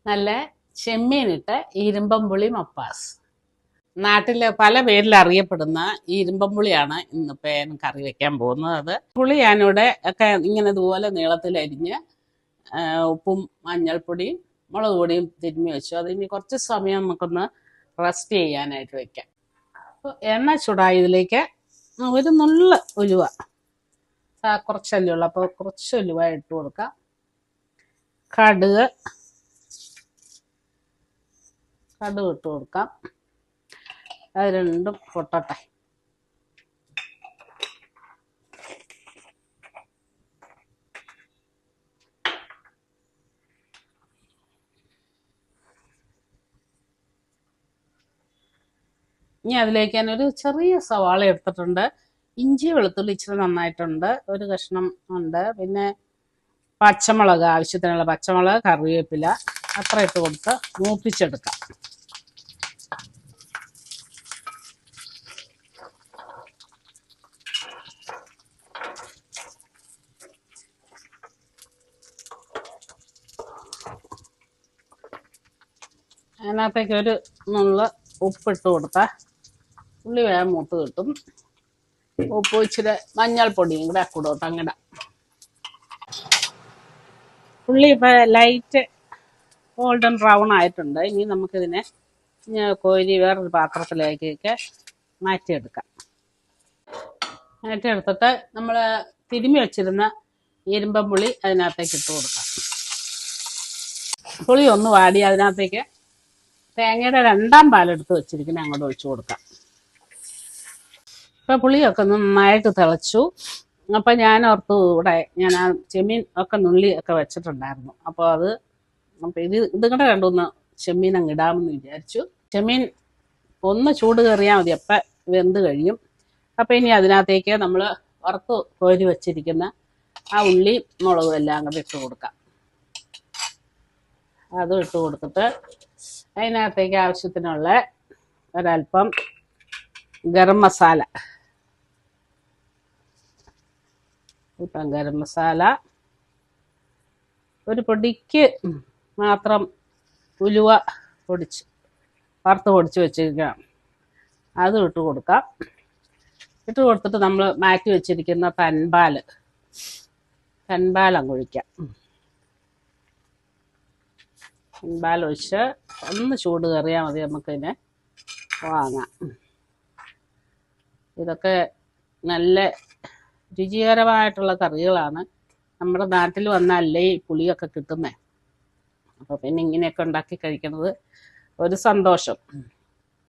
നല്ല ചെമ്മീനിട്ട് ഇരുമ്പമ്പുളി മപ്പാസ്. നാട്ടിലെ പല പേരിൽ അറിയപ്പെടുന്ന ഈ ഇരുമ്പമ്പുളിയാണ് ഇന്നിപ്പോൾ ഞാൻ കറി വെക്കാൻ പോകുന്നത്. അത് പുളി ഞാനിവിടെ ഒക്കെ ഇങ്ങനെ ഇതുപോലെ നീളത്തിലരിഞ്ഞ് ഉപ്പും മഞ്ഞൾപ്പൊടിയും മുളക് പൊടിയും തിരുമ്മി വെച്ചു. അതിന് കുറച്ച് സമയം നമുക്കൊന്ന് റെസ്റ്റ് ചെയ്യാനായിട്ട് വെക്കാം. അപ്പോൾ എണ്ണ ചൂടായി ഇതിലേക്ക് ഒരു നുള്ള ഉലുവ, കുറച്ചല്ലേ ഉള്ളൂ, അപ്പോൾ കുറച്ച് ഉലുവ ഇട്ട് കൊടുക്കാം. കടുക് ഇട്ട് കൊടുക്കാം. അത് രണ്ടും പൊട്ടട്ടെ. ഇനി അതിലേക്ക് ഞാനൊരു ചെറിയ സവാള എടുത്തിട്ടുണ്ട്. ഇഞ്ചി വെളുത്തുള്ളി ഇച്ചിരി നന്നായിട്ടുണ്ട്, ഒരു കഷ്ണം ഉണ്ട്. പിന്നെ പച്ചമുളക്, ആവശ്യത്തിനുള്ള പച്ചമുളക്, കറിവേപ്പില അത്ര ഇട്ട് കൊടുത്ത് മൂപ്പിച്ചെടുക്കാം. അതിനകത്തേക്ക് ഒരു നുള്ള ഉപ്പിട്ട് കൊടുത്താൽ ഉള്ളി വേഗം മൂത്ത് കിട്ടും. ഉപ്പ് ഇച്ചിരി മഞ്ഞൾപ്പൊടിയും കൂടെ കൊടുത്ത് അങ്ങനെ. ഉള്ളി ഇപ്പം ലൈറ്റ് ഗോൾഡൻ ബ്രൗൺ ആയിട്ടുണ്ട്. ഇനി നമുക്കിതിനെ കോരി വേറൊരു പാത്രത്തിലേക്കൊക്കെ മാറ്റിയെടുക്കാം. മാറ്റിയെടുത്തിട്ട് നമ്മൾ തിരുമ്മി വെച്ചിരുന്ന ഇരുമ്പമ്പുളി അതിനകത്തേക്ക് ഇട്ട് കൊടുക്കാം. പുളി ഒന്ന് വാടി അതിനകത്തേക്ക് തേങ്ങയുടെ 2 പാലെടുത്ത് വെച്ചിരിക്കുന്നത് അങ്ങോട്ട് ഒഴിച്ചു കൊടുക്കാം. ഇപ്പം പുളിയൊക്കെ നന്നായിട്ട് തിളച്ചു. അപ്പം ഞാൻ ഓർത്തു ഇവിടെ ഞാൻ ആ ചെമ്മീൻ ഒക്കെ നുള്ളി ഒക്കെ വെച്ചിട്ടുണ്ടായിരുന്നു. അപ്പോൾ അപ്പം ഇതുകൂടെ രണ്ടൊന്ന് ചെമ്മീൻ അങ്ങ് ഇടാമെന്ന് വിചാരിച്ചു. ചെമ്മീൻ ഒന്ന് ചൂട് കയറിയാൽ മതി, അപ്പം വെന്ത് കഴിയും. അപ്പം ഇനി അതിനകത്തേക്ക് നമ്മൾ വറുത്ത് കോരി വെച്ചിരിക്കുന്ന ആ ഉള്ളി മുളകും എല്ലാം കൂടെ ഇട്ട് കൊടുക്കാം. അതും ഇട്ട് കൊടുത്തിട്ട് അതിനകത്തേക്ക് ആവശ്യത്തിനുള്ള ഒരല്പം ഗരം മസാല, ഗരം മസാല, ഒരു പൊടിക്ക് മാത്രം ഉലുവ വറുത്ത് പൊടിച്ച് വെച്ചിരിക്കണം, അതും ഇട്ട് കൊടുക്കാം. ഇട്ട് കൊടുത്തിട്ട് നമ്മൾ മാറ്റി വെച്ചിരിക്കുന്ന തൻപാൽ അങ്ങ് ഒഴിക്കാം. തൻപാലൊഴിച്ച് ഒന്ന് ചൂട് കയറിയാൽ മതി, നമുക്കിതിനെ വാങ്ങാം. ഇതൊക്കെ നല്ല രുചികരമായിട്ടുള്ള കറികളാണ്. നമ്മുടെ നാട്ടിൽ വന്നല്ലേ ഈ പുളിയൊക്കെ കിട്ടുന്നത്. അപ്പോൾ പിന്നെ ഇങ്ങനെയൊക്കെ ഉണ്ടാക്കി കഴിക്കുന്നത് ഒരു സന്തോഷം.